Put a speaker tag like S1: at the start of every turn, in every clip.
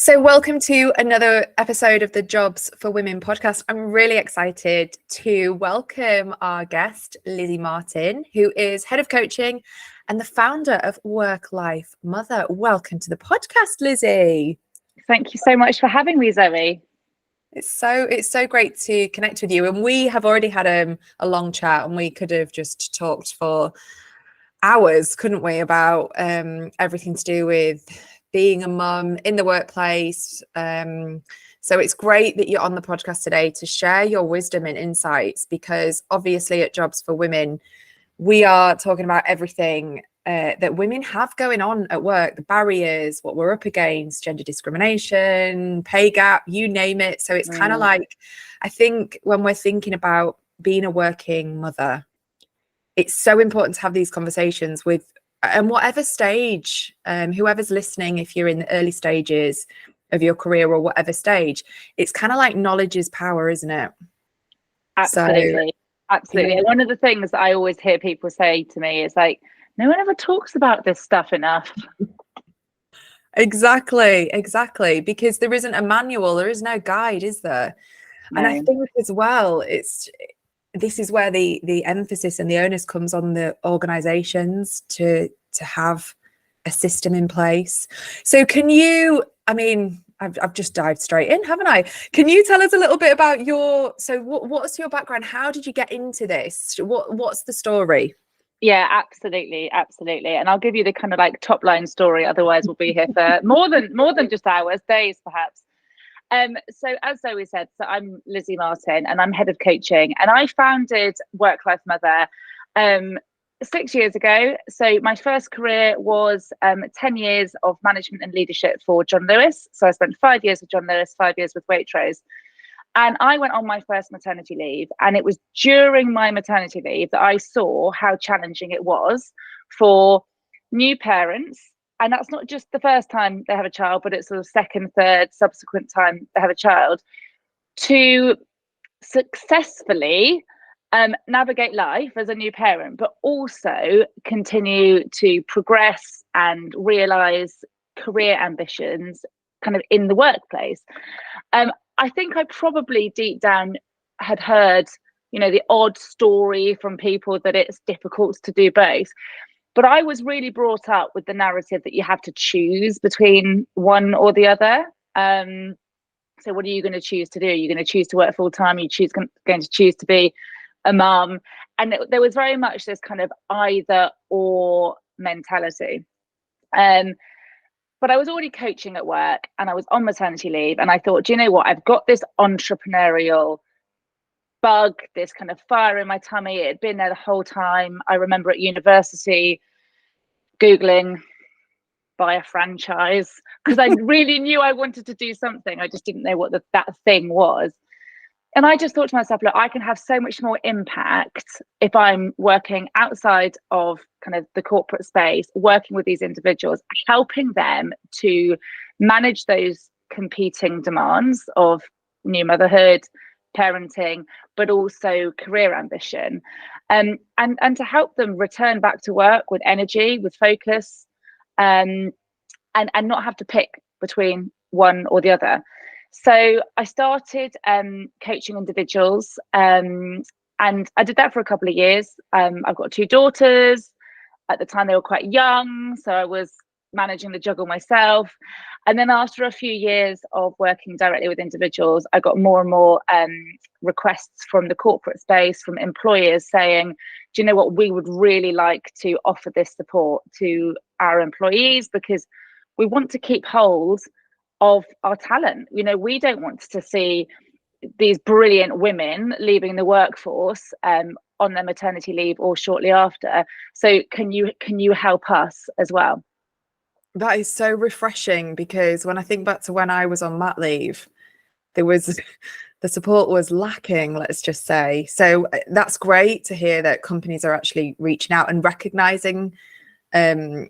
S1: So welcome to another episode of the Jobs for Women podcast. I'm really excited to welcome our guest, Lizzie Martin, who is head of coaching and the founder of Work Life Mother. Welcome to the podcast, Lizzie.
S2: Thank you so much for having me, Zoe.
S1: It's so great to connect with you. And we have already had a long chat, and we could have just talked for hours, couldn't we, about everything to do with being a mum in the workplace. So it's great that you're on the podcast today to share your wisdom and insights, because obviously at Jobs for Women, we are talking about everything that women have going on at work, the barriers, what we're up against, gender discrimination, pay gap, you name it. So it's kind of like, I think when we're thinking about being a working mother, it's so important to have these conversations with, and whatever stage, whoever's listening, if you're in the early stages of your career or whatever stage, it's kind of like knowledge is power, isn't it?
S2: Absolutely. Absolutely. And one of the things that I always hear people say to me is like, no one ever talks about this stuff enough.
S1: Exactly. Because there isn't a manual, there is no guide, is there? No. And I think as well, this is where the emphasis and the onus comes on the organizations to have a system in place. So can you, I mean, I've just dived straight in, haven't I? Can you tell us a little bit about what's your background? How did you get into this? What's the story?
S2: Yeah, absolutely. And I'll give you the kind of like top line story. Otherwise we'll be here for more than just hours, days perhaps. So as Zoe said, so I'm Lizzie Martin and I'm head of coaching, and I founded Work Life Mother 6 years ago. So my first career was 10 years of management and leadership for John Lewis. So I spent 5 years with John Lewis, 5 years with Waitrose. And I went on my first maternity leave, and it was during my maternity leave that I saw how challenging it was for new parents. And that's not just the first time they have a child, but it's sort of second, third, subsequent time they have a child, to successfully navigate life as a new parent, but also continue to progress and realize career ambitions kind of in the workplace. I think I probably deep down had heard, the odd story from people that it's difficult to do both. But I was really brought up with the narrative that you have to choose between one or the other. So what are you going to choose to do? Are you going to choose to work full time? Are you going to choose to be a mum? And there was very much this kind of either or mentality. But I was already coaching at work and I was on maternity leave, and I thought, do you know what? I've got this entrepreneurial bug, this kind of fire in my tummy. It had been there the whole time. I remember at university Googling buy a franchise because I really knew I wanted to do something. I just didn't know what that thing was. And I just thought to myself, look, I can have so much more impact if I'm working outside of kind of the corporate space, working with these individuals, helping them to manage those competing demands of new motherhood, parenting, but also career ambition, and to help them return back to work with energy, with focus, and not have to pick between one or the other. So I started coaching individuals, and I did that for a couple of years. I've got 2 daughters. At the time, they were quite young, so I was managing the juggle myself. And then after a few years of working directly with individuals, I got more and more requests from the corporate space, from employers saying, do you know what, we would really like to offer this support to our employees because we want to keep hold of our talent. We don't want to see these brilliant women leaving the workforce on their maternity leave or shortly after. So can you help us as well?
S1: That is so refreshing, because when I think back to when I was on mat leave, the support was lacking, let's just say. So that's great to hear that companies are actually reaching out and recognizing the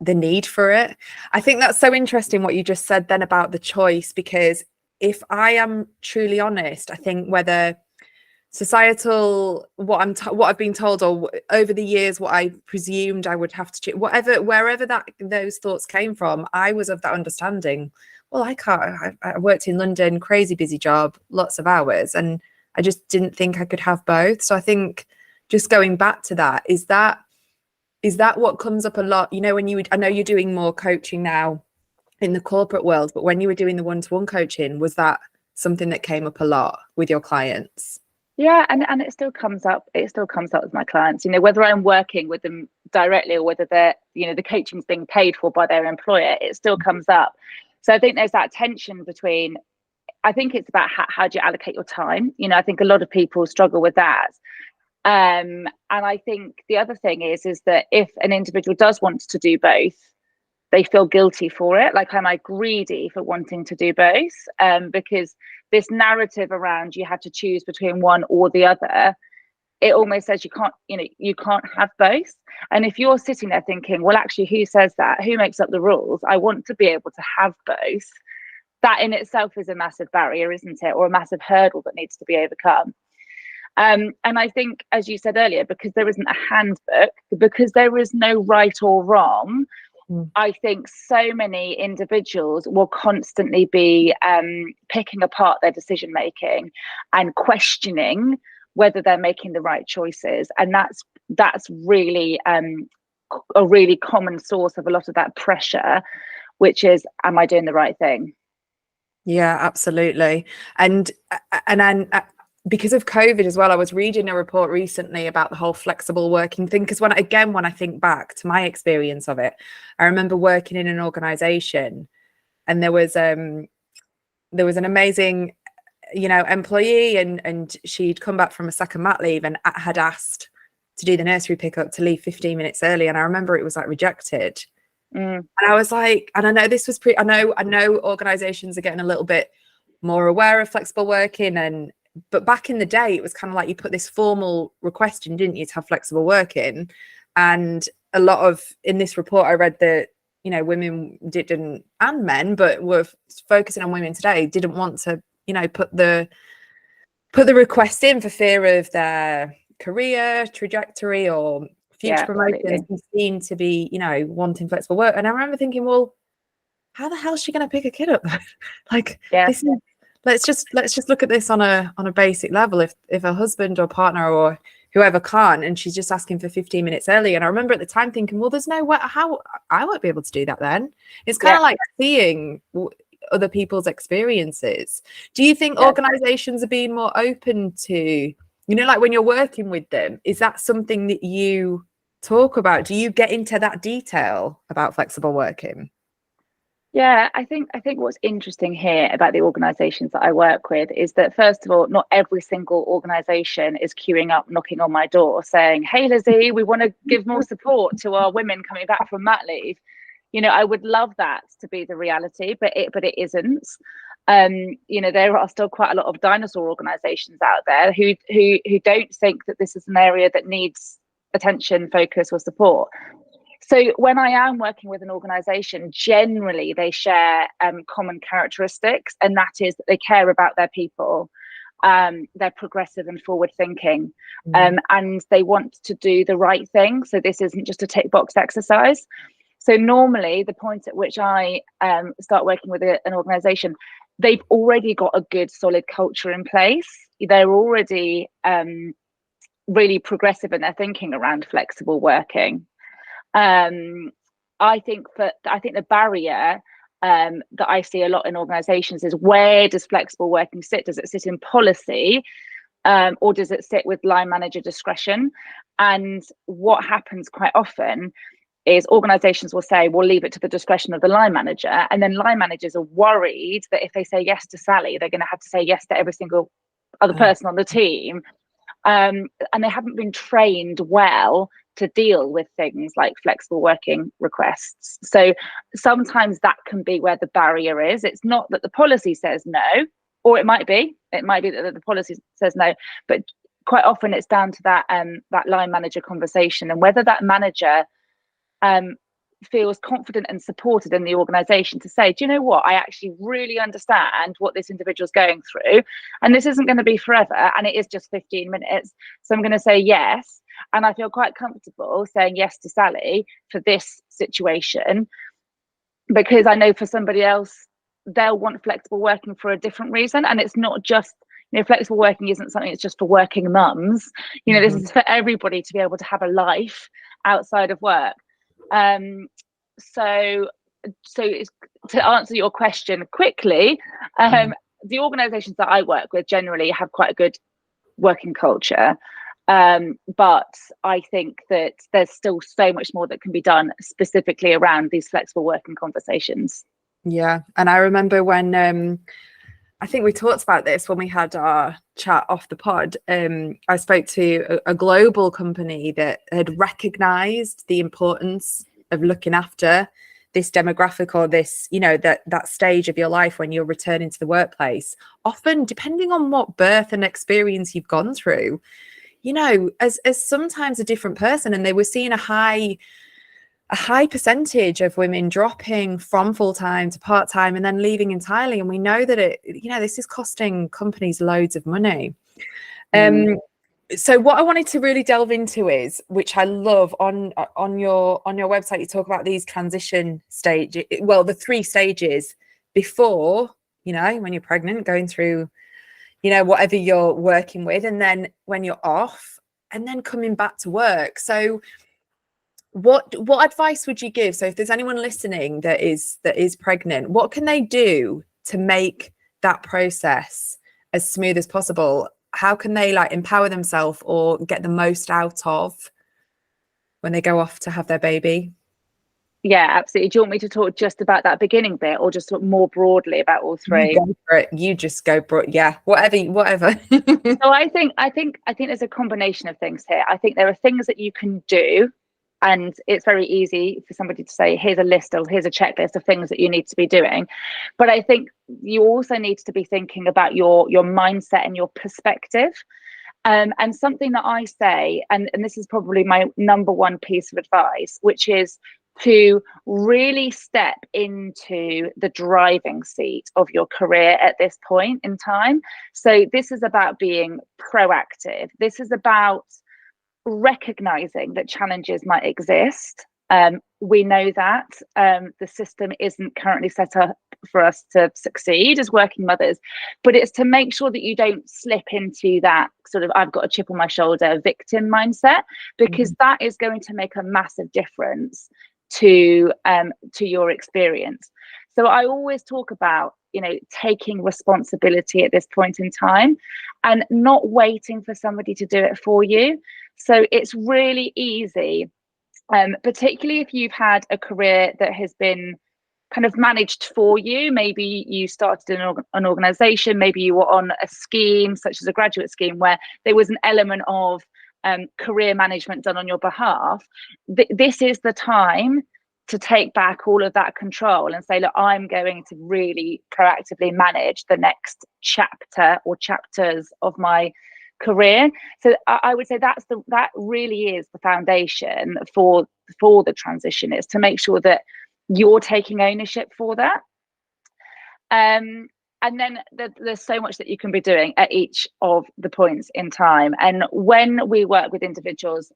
S1: need for it. I think that's so interesting what you just said then about the choice, because if I am truly honest, I think whether societal, what I've been told, or over the years what I presumed I would have to choose, wherever those thoughts came from, I was of that understanding. well, I can't. I worked in London, crazy busy job, lots of hours, and I just didn't think I could have both. So I think just going back to that, is that what comes up a lot? You know, when I know you're doing more coaching now in the corporate world, but when you were doing the one-to-one coaching, was that something that came up a lot with your clients?
S2: Yeah, and it still comes up. It still comes up with my clients. You know, whether I'm working with them directly or whether they're, you know, the coaching's being paid for by their employer, it still comes up. So I think there's that tension between. I think it's about how do you allocate your time. You know, I think a lot of people struggle with that. And I think the other thing is that if an individual does want to do both, they feel guilty for it. Like, am I greedy for wanting to do both? Because this narrative around you have to choose between one or the other, it almost says you can't, you know, you can't have both. And if you're sitting there thinking, well, actually, who says that? Who makes up the rules? I want to be able to have both. That in itself is a massive barrier, isn't it? Or a massive hurdle that needs to be overcome. And I think, as you said earlier, because there isn't a handbook, because there is no right or wrong, I think so many individuals will constantly be picking apart their decision making and questioning whether they're making the right choices. And that's really a really common source of a lot of that pressure, which is, am I doing the right thing?
S1: Yeah, absolutely. And then because of COVID as well, I was reading a report recently about the whole flexible working thing. Because when I think back to my experience of it, I remember working in an organization, and there was an amazing, you know, employee, and she'd come back from a second mat leave and had asked to do the nursery pickup to leave 15 minutes early, and I remember it was like rejected. And I was like, and I know this was I know organizations are getting a little bit more aware of flexible working, but back in the day it was kind of like you put this formal request in, didn't you, to have flexible working. And a lot of, in this report I read that, you know, women didn't, and men, but were focusing on women today, didn't want to, you know, put the request in for fear of their career trajectory or future promotions, and seem to be, you know, wanting flexible work. And I remember thinking, well, how the hell is she going to pick a kid up? Like, this is, let's just look at this on a basic level. If a husband or partner or whoever can't, and she's just asking for 15 minutes early. And I remember at the time thinking, well, there's no way, how I won't be able to do that then. It's kind of like seeing other people's experiences. Do you think organizations are being more open to, you know, like when you're working with them, is that something that you talk about? Do you get into that detail about flexible working?
S2: Yeah, I think what's interesting here about the organisations that I work with is that, first of all, not every single organisation is queuing up, knocking on my door saying, hey, Lizzie, we want to give more support to our women coming back from mat leave. You know, I would love that to be the reality, but it isn't. You know, there are still quite a lot of dinosaur organisations out there who don't think that this is an area that needs attention, focus, or support. So when I am working with an organisation, generally they share common characteristics, and that is that they care about their people, they're progressive and forward thinking, and they want to do the right thing. So this isn't just a tick box exercise. So normally the point at which I start working with an organisation, they've already got a good solid culture in place. They're already really progressive in their thinking around flexible working. I think the barrier that I see a lot in organizations is, where does flexible working sit? Does it sit in policy, or does it sit with line manager discretion? And what happens quite often is organizations will say, we'll leave it to the discretion of the line manager, and then line managers are worried that if they say yes to Sally, they're going to have to say yes to every single other person on the team, and they haven't been trained well to deal with things like flexible working requests. So sometimes that can be where the barrier is. It's not that the policy says no, or it might be that the policy says no, but quite often it's down to that line manager conversation, and whether that manager feels confident and supported in the organization to say, do you know what, I actually really understand what this individual's going through, and this isn't going to be forever, and it is just 15 minutes, so I'm going to say yes, and I feel quite comfortable saying yes to Sally for this situation, because I know for somebody else they'll want flexible working for a different reason. And it's not just, flexible working isn't something that's just for working mums. This is for everybody to be able to have a life outside of work. So it's, to answer your question quickly, the organizations that I work with generally have quite a good working culture. But I think that there's still so much more that can be done specifically around these flexible working conversations.
S1: Yeah. And I remember when I think we talked about this when we had our chat off the pod. I spoke to a global company that had recognized the importance of looking after this demographic, or this, that stage of your life when you're returning to the workplace. Often, depending on what birth and experience you've gone through, as sometimes a different person. And they were seeing a high percentage of women dropping from full-time to part-time and then leaving entirely. And we know that this is costing companies loads of money. So what I wanted to really delve into is, which I love, on your website, you talk about these transition stages, the 3 stages before, when you're pregnant, going through, whatever you're working with, and then when you're off, and then coming back to work. So what advice would you give? So if there's anyone listening that is pregnant, what can they do to make that process as smooth as possible? How can they empower themselves or get the most out of when they go off to have their baby?
S2: Yeah, absolutely. Do you want me to talk just about that beginning bit, or just talk more broadly about all 3?
S1: You go for it. You just go broad. Yeah, whatever.
S2: So I think there's a combination of things here. I think there are things that you can do, and it's very easy for somebody to say, here's a checklist of things that you need to be doing. But I think you also need to be thinking about your mindset and your perspective. And something that I say, and this is probably my number one piece of advice, which is to really step into the driving seat of your career at this point in time. So this is about being proactive. This is about recognizing that challenges might exist. We know that the system isn't currently set up for us to succeed as working mothers, but it's to make sure that you don't slip into that sort of I've got a chip on my shoulder victim mindset, because that is going to make a massive difference to your experience. So I always talk about taking responsibility at this point in time and not waiting for somebody to do it for you. So it's really easy, particularly if you've had a career that has been kind of managed for you. Maybe you started an organization, maybe you were on a scheme such as a graduate scheme where there was an element of career management done on your behalf. This is the time to take back all of that control and say, look, I'm going to really proactively manage the next chapter or chapters of my career. So I would say that really is the foundation for the transition, is to make sure that you're taking ownership for that. And then there's so much that you can be doing at each of the points in time. And when we work with individuals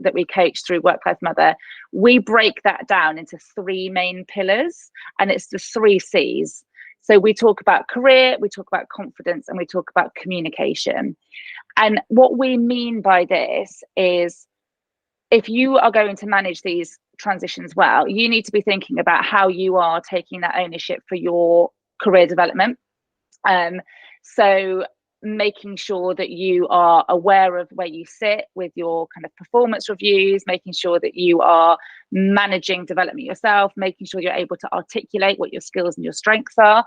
S2: that we coach through Work Life Mother, we break that down into 3 main pillars, and it's the 3 C's. So we talk about career, we talk about confidence, and we talk about communication. And what we mean by this is, if you are going to manage these transitions well, you need to be thinking about how you are taking that ownership for your career development. So making sure that you are aware of where you sit with your kind of performance reviews, making sure that you are managing development yourself, making sure you're able to articulate what your skills and your strengths are.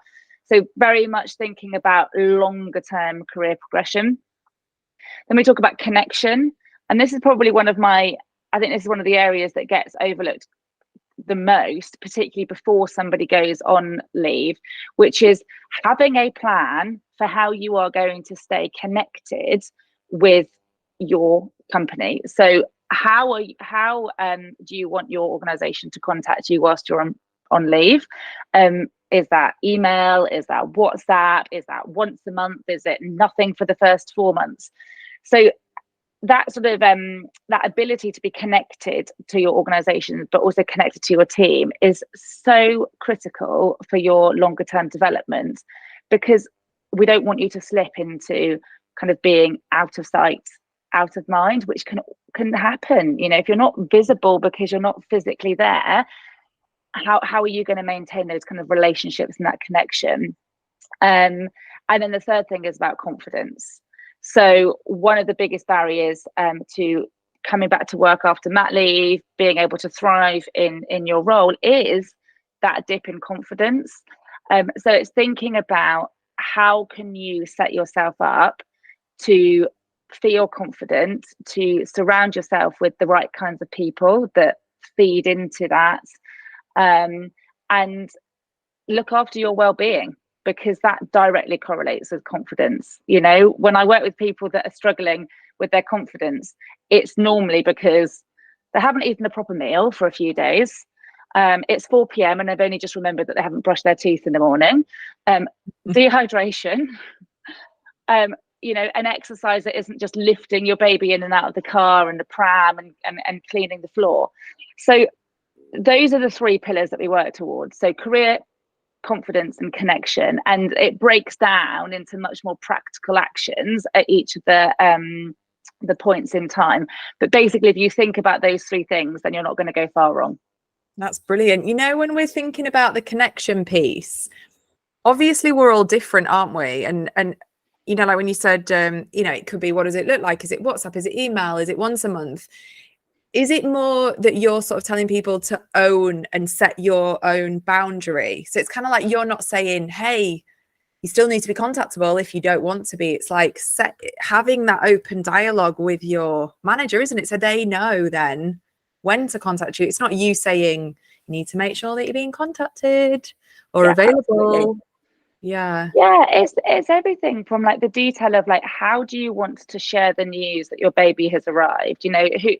S2: So very much thinking about longer term career progression. Then we talk about connection. And this is probably one of the areas that gets overlooked the most, particularly before somebody goes on leave, which is having a plan for how you are going to stay connected with your company. So how do you want your organization to contact you whilst you're on leave? Is that email? Is that WhatsApp? Is that once a month? Is it nothing for the first 4 months? So that sort of that ability to be connected to your organization, but also connected to your team, is so critical for your longer term development, because we don't want you to slip into kind of being out of sight, out of mind, which can happen. You know, if you're not visible because you're not physically there, how are you going to maintain those kind of relationships and that connection? And then the third thing is about confidence. So one of the biggest barriers to coming back to work after mat leave, being able to thrive in your role, is that dip in confidence. So it's thinking about how can you set yourself up to feel confident, to surround yourself with the right kinds of people that feed into that, and look after your well-being, because that directly correlates with confidence. You know, when I work with people that are struggling with their confidence, it's normally because they haven't eaten a proper meal for a few days. It's 4 p.m. and they've only just remembered that they haven't brushed their teeth in the morning. Dehydration, you know, an exercise that isn't just lifting your baby in and out of the car and the pram and cleaning the floor. So those are the 3 pillars that we work towards. So career, confidence, and connection, and it breaks down into much more practical actions at each of the points in time. But basically, if you think about those 3 things, then you're not going to go far wrong.
S1: That's brilliant. You know, when we're thinking about the connection piece, obviously we're all different, aren't we? And you know, like when you said, you know, it could be, what does it look like? Is it WhatsApp? Is it email? Is it once a month? Is it more that you're sort of telling people to own and set your own boundary? So it's kind of like you're not saying, hey, you still need to be contactable if you don't want to be. It's like having that open dialogue with your manager, isn't it? So they know then when to contact you. It's not you saying you need to make sure that you're being contacted or available.
S2: Absolutely.
S1: Yeah,
S2: it's everything from like the detail of like, how do you want to share the news that your baby has arrived? You know, who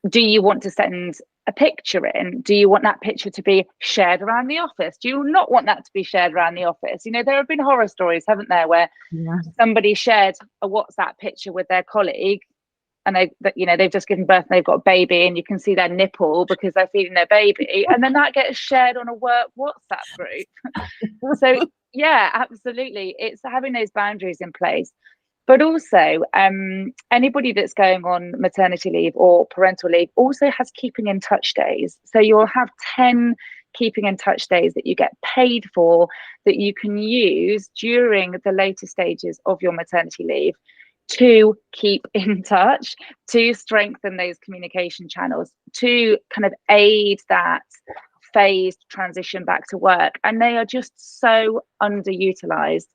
S2: do you want to send a picture in? Do you want that picture to be shared around the office? Do you not want that to be shared around the office? You know, there have been horror stories, haven't there, where somebody shared a WhatsApp picture with their colleague, and they've just given birth and they've got a baby, and you can see their nipple because they're feeding their baby, and then that gets shared on a work WhatsApp group. So yeah, absolutely, it's having those boundaries in place. But also, anybody that's going on maternity leave or parental leave also has keeping in touch days. So you'll have 10 keeping in touch days that you get paid for, that you can use during the later stages of your maternity leave to keep in touch, to strengthen those communication channels, to kind of aid that phased transition back to work. And they are just so underutilized.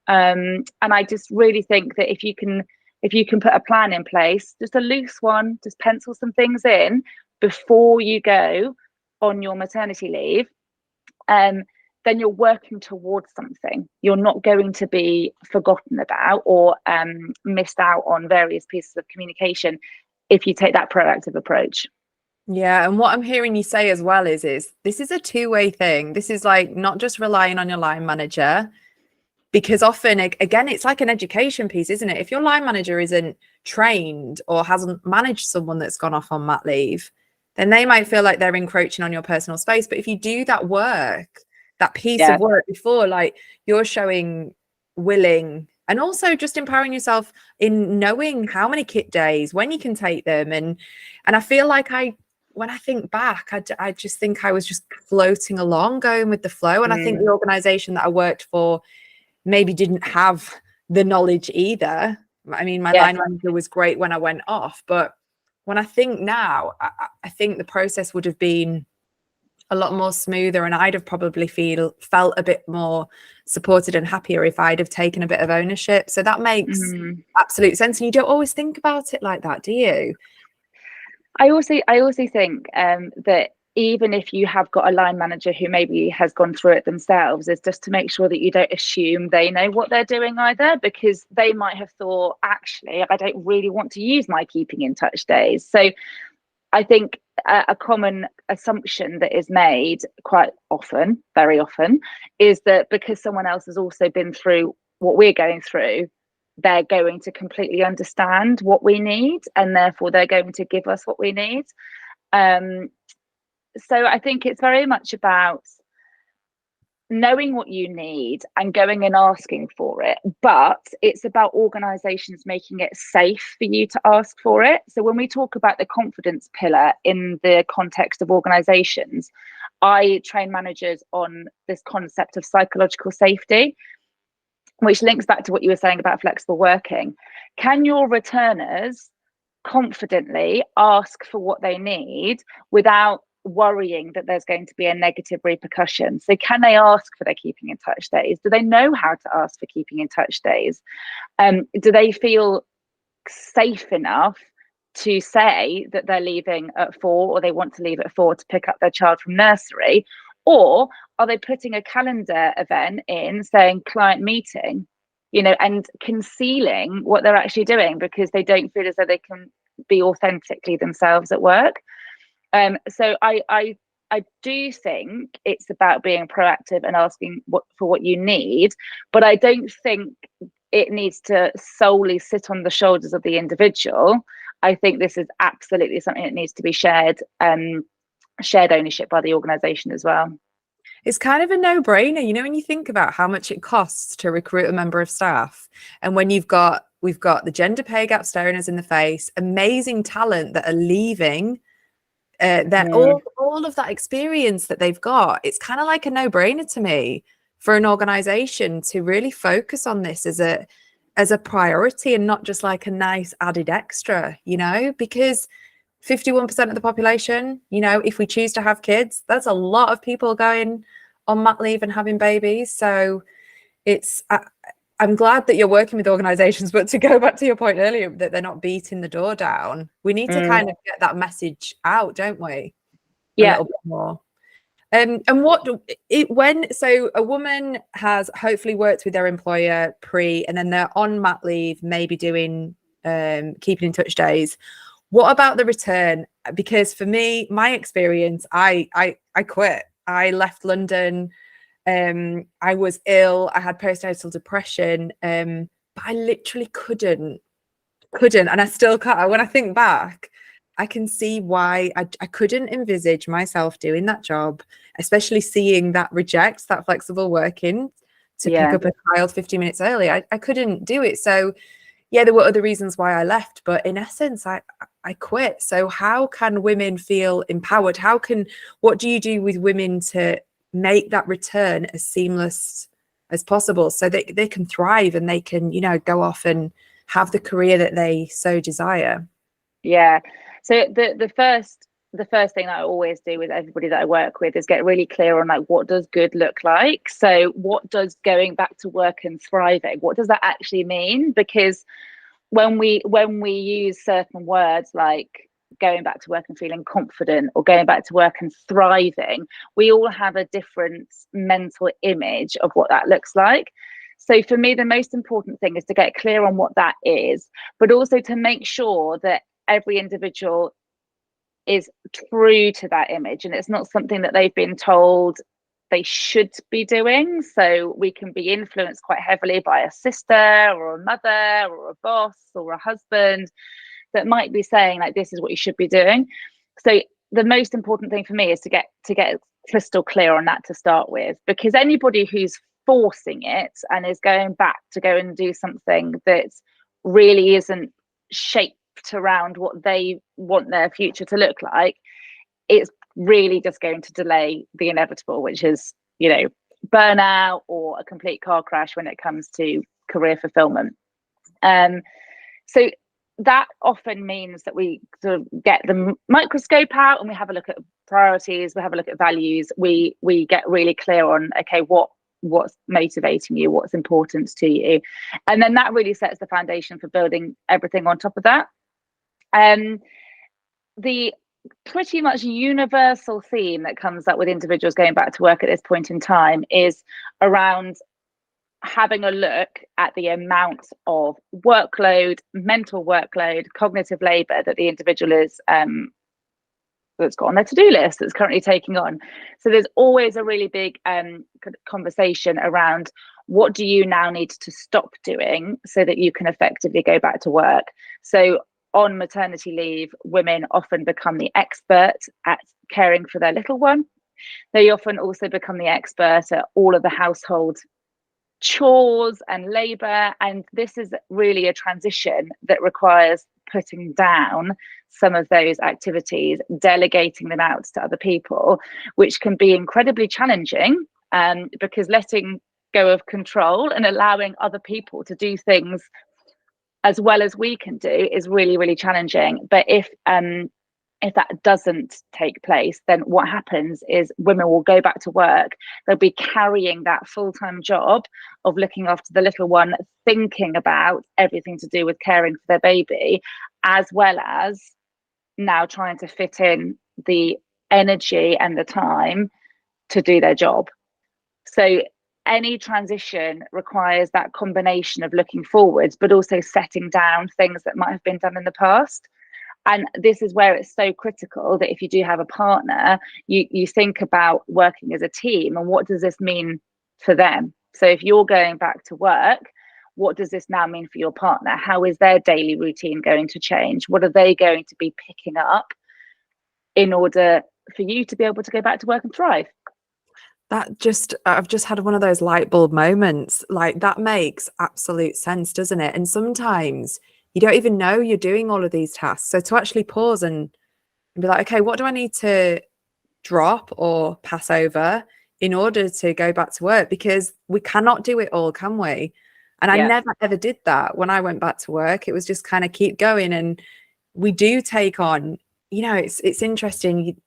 S2: And I just really think that if you can put a plan in place, just a loose one, just pencil some things in before you go on your maternity leave, then you're working towards something. You're not going to be forgotten about or missed out on various pieces of communication if you take that proactive approach.
S1: Yeah, and what I'm hearing you say as well is this is a two-way thing. This is like not just relying on your line manager, because often, again, it's like an education piece, isn't it? If your line manager isn't trained or hasn't managed someone that's gone off on mat leave, then they might feel like they're encroaching on your personal space. But if you do that work, that piece of work before, like you're showing willing, and also just empowering yourself in knowing how many kit days, when you can take them. And I feel like when I think back, I just think I was just floating along, going with the flow. And I think the organization that I worked for maybe didn't have the knowledge either. I mean, my line manager was great when I went off, but when I think now, I think the process would have been a lot more smoother, and I'd have probably felt a bit more supported and happier if I'd have taken a bit of ownership. So that makes absolute sense. And you don't always think about it like that, do you?
S2: I also think that even if you have got a line manager who maybe has gone through it themselves, is just to make sure that you don't assume they know what they're doing either, because they might have thought, actually, I don't really want to use my keeping in touch days. So I think a common assumption that is made quite often, very often, is that because someone else has also been through what we're going through, they're going to completely understand what we need, and therefore they're going to give us what we need. So I think it's very much about knowing what you need and going and asking for it, but it's about organizations making it safe for you to ask for it. So when we talk about the confidence pillar in the context of organizations, I train managers on this concept of psychological safety, which links back to what you were saying about flexible working. Can your returners confidently ask for what they need without worrying that there's going to be a negative repercussion? So can they ask for their keeping in touch days? Do they know how to ask for keeping in touch days? Do they feel safe enough to say that they're leaving at 4, or they want to leave at 4 to pick up their child from nursery? Or are they putting a calendar event in saying client meeting, and concealing what they're actually doing because they don't feel as though they can be authentically themselves at work? So I do think it's about being proactive and asking for what you need, but I don't think it needs to solely sit on the shoulders of the individual. I think this is absolutely something that needs to be shared ownership by the organisation as well.
S1: It's kind of a no-brainer, when you think about how much it costs to recruit a member of staff, and when we've got the gender pay gap staring us in the face, amazing talent that are leaving. All of that experience that they've got, it's kind of like a no-brainer to me for an organization to really focus on this as a priority, and not just like a nice added extra, because 51% of the population, if we choose to have kids, that's a lot of people going on mat leave and having babies. So I'm glad that you're working with organizations, but to go back to your point earlier, that they're not beating the door down, we need to kind of get that message out, don't we?
S2: Yeah.
S1: A little bit more. And so a woman has hopefully worked with their employer and then they're on mat leave, maybe doing keeping in touch days. What about the return? Because for me, my experience, I quit. I left London. I was ill. I had postnatal depression. But I literally couldn't, and I still can't. When I think back, I can see why I couldn't envisage myself doing that job, especially seeing that flexible working to pick up a child 50 minutes early. I couldn't do it. So yeah, there were other reasons why I left, but in essence, I quit. So how can women feel empowered? What do you do with women to make that return as seamless as possible so that they can thrive and they can, go off and have the career that they so desire?
S2: Yeah. So the first thing that I always do with everybody that I work with is get really clear on like, what does good look like? So what does going back to work and thriving, what does that actually mean? Because when we use certain words like going back to work and feeling confident, or going back to work and thriving, we all have a different mental image of what that looks like. So for me, the most important thing is to get clear on what that is, but also to make sure that every individual is true to that image, and it's not something that they've been told they should be doing. So we can be influenced quite heavily by a sister or a mother or a boss or a husband that might be saying like, this is what you should be doing. So the most important thing for me is to get crystal clear on that to start with, because anybody who's forcing it and is going back to go and do something that really isn't shaped around what they want their future to look like, it's really just going to delay the inevitable, which is, burnout or a complete car crash when it comes to career fulfillment. So that often means that we sort of get the microscope out and we have a look at priorities, we have a look at values, we get really clear on, okay, what's motivating you, what's important to you, and then that really sets the foundation for building everything on top of that. The pretty much universal theme that comes up with individuals going back to work at this point in time is around having a look at the amount of workload, mental workload, cognitive labor that the individual is that's got on their to-do list that's currently taking on. So there's always a really big conversation around what do you now need to stop doing so that you can effectively go back to work. So on maternity leave, women often become the expert at caring for their little one. They often also become the expert at all of the household chores and labor, and this is really a transition that requires putting down some of those activities, delegating them out to other people, which can be incredibly challenging, because letting go of control and allowing other people to do things as well as we can do is really, really challenging. But if that doesn't take place, then what happens is women will go back to work. They'll be carrying that full-time job of looking after the little one, thinking about everything to do with caring for their baby, as well as now trying to fit in the energy and the time to do their job. So any transition requires that combination of looking forwards, but also setting down things that might have been done in the past. And this is where it's so critical that if you do have a partner, you think about working as a team and what does this mean for them? So if you're going back to work, what does this now mean for your partner? How is their daily routine going to change? What are they going to be picking up in order for you to be able to go back to work and thrive?
S1: I've just had one of those light bulb moments. Like, that makes absolute sense, doesn't it? And sometimes you don't even know you're doing all of these tasks. So to actually pause and be like, okay, what do I need to drop or pass over in order to go back to work? Because we cannot do it all, can we? And I never ever did that when I went back to work. It was just kind of keep going. And we do take on, it's interesting.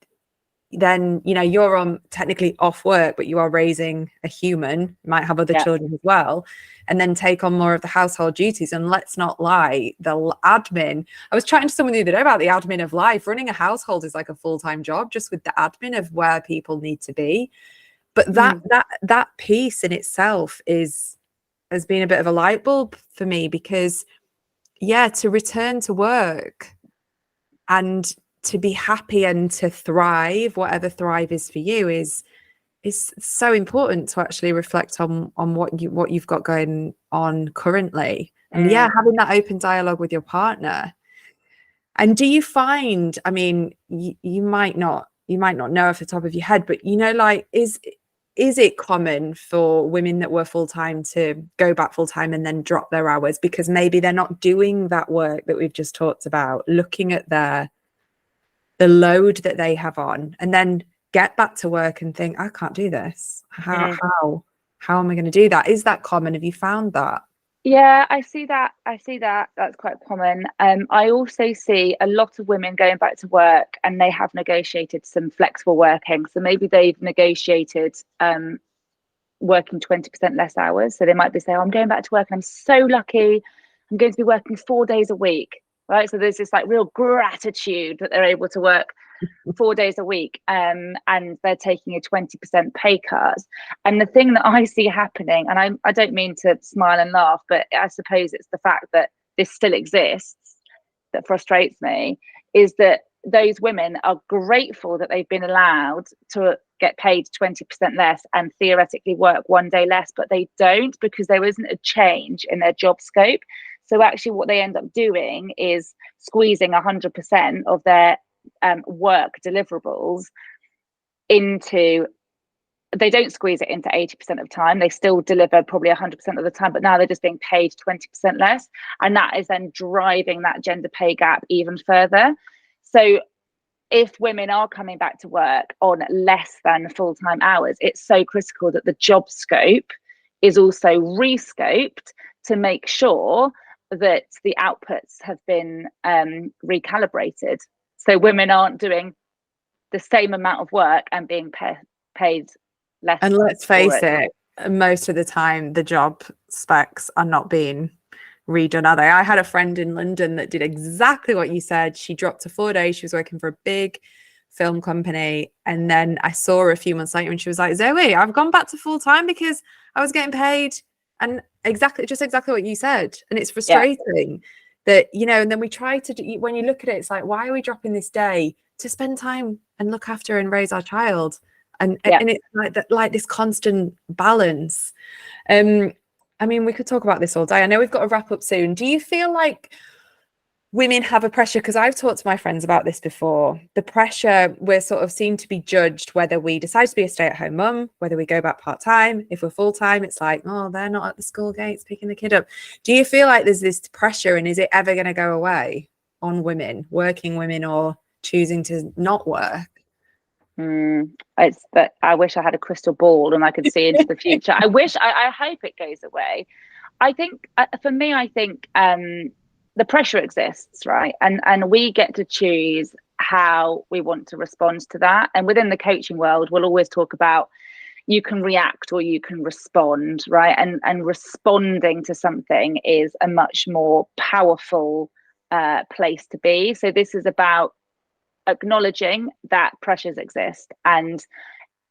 S1: Then, you're on technically off work, but you are raising a human, might have other children as well, and then take on more of the household duties. And let's not lie, the admin, I was chatting to someone the other day about the admin of life. Running a household is like a full-time job, just with the admin of where people need to be. But that piece in itself has been a bit of a light bulb for me, because to return to work and to be happy and to thrive, whatever thrive is for you, is so important to actually reflect on what you've got going on currently. And having that open dialogue with your partner. And do you find, I mean, you might not know off the top of your head, but like, is it common for women that were full-time to go back full-time and then drop their hours because maybe they're not doing that work that we've just talked about, looking at the load that they have on, and then get back to work and think, I can't do this. How am I going to do that? Is that common? Have you found that?
S2: Yeah, I see that. That's quite common. I also see a lot of women going back to work and they have negotiated some flexible working. So maybe they've negotiated working 20% less hours. So they might be saying, I'm going back to work and I'm so lucky. I'm going to be working 4 days a week. Right. So there's this like real gratitude that they're able to work 4 days a week, and they're taking a 20% pay cut. And the thing that I see happening, and I don't mean to smile and laugh, but I suppose it's the fact that this still exists that frustrates me, is that those women are grateful that they've been allowed to get paid 20% less and theoretically work 1 day less, but they don't, because there isn't a change in their job scope. So actually what they end up doing is squeezing 100% of their work deliverables into, they don't squeeze it into 80% of the time. They still deliver probably 100% of the time, but now they're just being paid 20% less. And that is then driving that gender pay gap even further. So if women are coming back to work on less than full-time hours, it's so critical that the job scope is also rescoped to make sure that the outputs have been recalibrated. So women aren't doing the same amount of work and being paid less.
S1: And let's face it, most of the time the job specs are not being redone, are they? I had a friend in London that did exactly what you said. She dropped to 4 days. She was working for a big film company. And then I saw her a few months later and she was like, Zoe, I've gone back to full time because I was getting paid. And exactly what you said. And it's frustrating that, you know, and then we try to do, when you look at it, it's like, why are we dropping this day to spend time and look after and raise our child? And it's like that, like this constant balance. I mean, we could talk about this all day. I know we've got to wrap up soon. Do you feel like women have a pressure? Because I've talked to my friends about this before. The pressure, we're sort of seen to be judged whether we decide to be a stay-at-home mum, whether we go back part-time. If we're full-time, it's like, oh, they're not at the school gates picking the kid up. Do you feel like there's this pressure, and is it ever going to go away on women, working women, or choosing to not work?
S2: It's that I wish I had a crystal ball and I could see into the future. I hope it goes away. I think for me, I think the pressure exists, right? And we get to choose how we want to respond to that. And within the coaching world, we'll always talk about you can react or you can respond, right? And responding to something is a much more powerful place to be. So this is about acknowledging that pressures exist and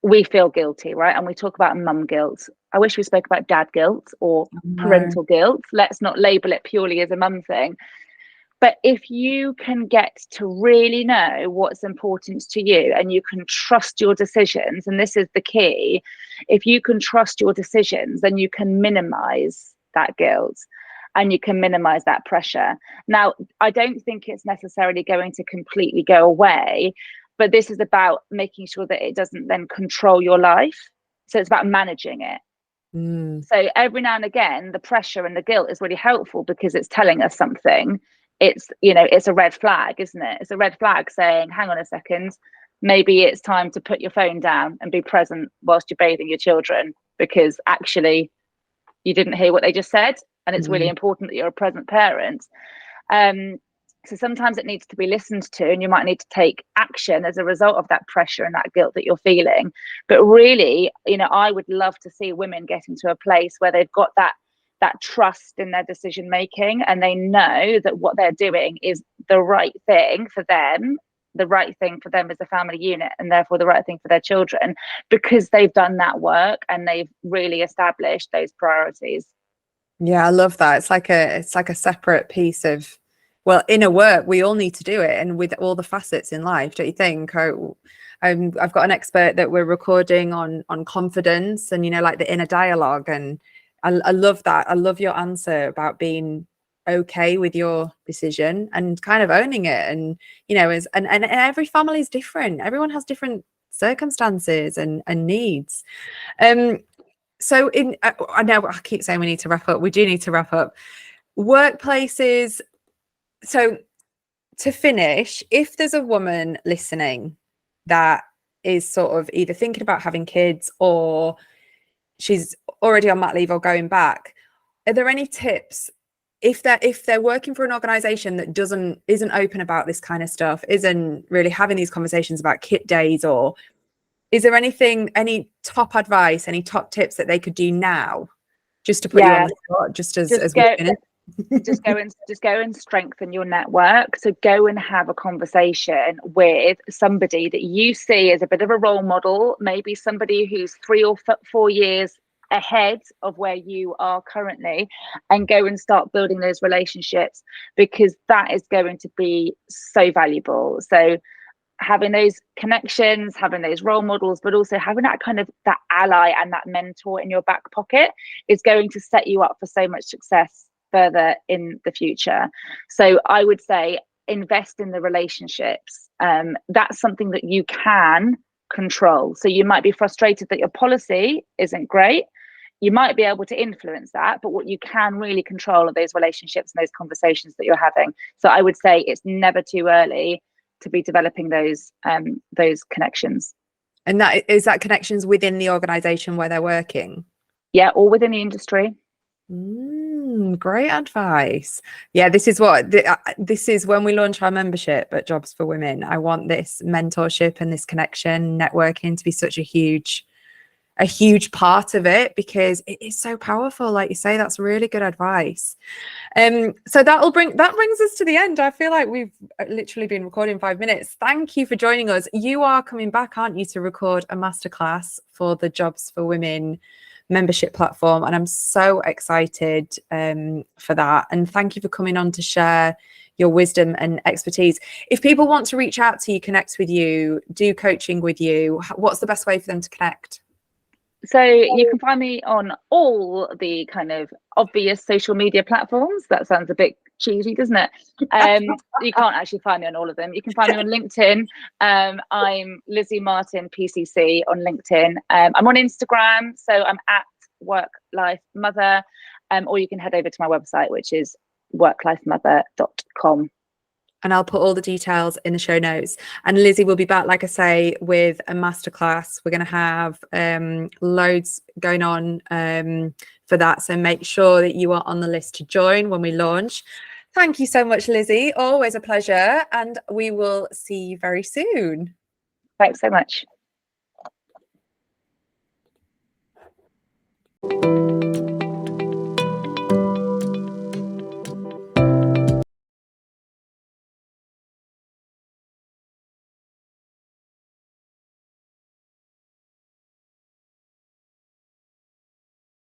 S2: we feel guilty, right? And we talk about mum guilt. I wish we spoke about dad guilt or parental guilt. Let's not label it purely as a mum thing. But if you can get to really know what's important to you and you can trust your decisions, and this is the key, if you can trust your decisions, then you can minimize that guilt and you can minimize that pressure. Now, I don't think it's necessarily going to completely go away, but this is about making sure that it doesn't then control your life. So it's about managing it. So every now and again, the pressure and the guilt is really helpful because it's telling us something. It's, you know, it's a red flag, isn't it? It's a red flag saying, hang on a second, maybe it's time to put your phone down and be present whilst you're bathing your children, because actually you didn't hear what they just said. And it's really important that you're a present parent. So sometimes it needs to be listened to, and you might need to take action as a result of that pressure and that guilt that you're feeling. But really, you know, I would love to see women get into a place where they've got that trust in their decision making, and they know that what they're doing is the right thing for them, the right thing for them as a family unit, and therefore the right thing for their children, because they've done that work and they've really established those priorities.
S1: Yeah, I love that. It's like a separate piece of, well, inner work. We all need to do it, and with all the facets in life, don't you think? I've got an expert that we're recording on confidence and, you know, like the inner dialogue, and I love that. I love your answer about being okay with your decision and kind of owning it. And, you know, and every family is different. Everyone has different circumstances and needs. So I know I keep saying we need to wrap up. We do need to wrap up. Workplaces. So to finish, if there's a woman listening that is sort of either thinking about having kids or she's already on mat leave or going back, are there any tips if they're working for an organization that isn't open about this kind of stuff, isn't really having these conversations about kit days, or is there any top advice, any top tips that they could do now, just to put you on the spot, just
S2: go and strengthen your network. So go and have a conversation with somebody that you see as a bit of a role model, maybe somebody who's 3 or 4 years ahead of where you are currently, and go and start building those relationships, because that is going to be so valuable. So having those connections, having those role models, but also having that kind of that ally and that mentor in your back pocket is going to set you up for so much success further in the future. So I would say invest in the relationships. That's something that you can control. So you might be frustrated that your policy isn't great. You might be able to influence that, but what you can really control are those relationships and those conversations that you're having. So I would say it's never too early to be developing those connections.
S1: And that connections within the organization where they're working?
S2: Yeah, or within the industry.
S1: Great advice. Yeah, this is when we launch our membership at Jobs for Women. I want this mentorship and this connection, networking to be such a huge part of it, because it is so powerful. Like you say, that's really good advice. So that brings us to the end. I feel like we've literally been recording 5 minutes. Thank you for joining us. You are coming back, aren't you, to record a masterclass for the Jobs for Women membership platform, and I'm so excited for that. And thank you for coming on to share your wisdom and expertise. If people want to reach out to you, connect with you, do coaching with you, what's the best way for them to connect?
S2: So you can find me on all the kind of obvious social media platforms. That sounds a bit cheesy, doesn't it? You can't actually find me on all of them. You can find me on LinkedIn. I'm Lizzie Martin PCC on LinkedIn. I'm on Instagram, so I'm at Work Life Mother, or you can head over to my website, which is worklifemother.com.
S1: And I'll put all the details in the show notes. And Lizzie will be back, like I say, with a masterclass. We're going to have loads going on for that. So make sure that you are on the list to join when we launch. Thank you so much, Lizzie. Always a pleasure. And we will see you very soon.
S2: Thanks so much.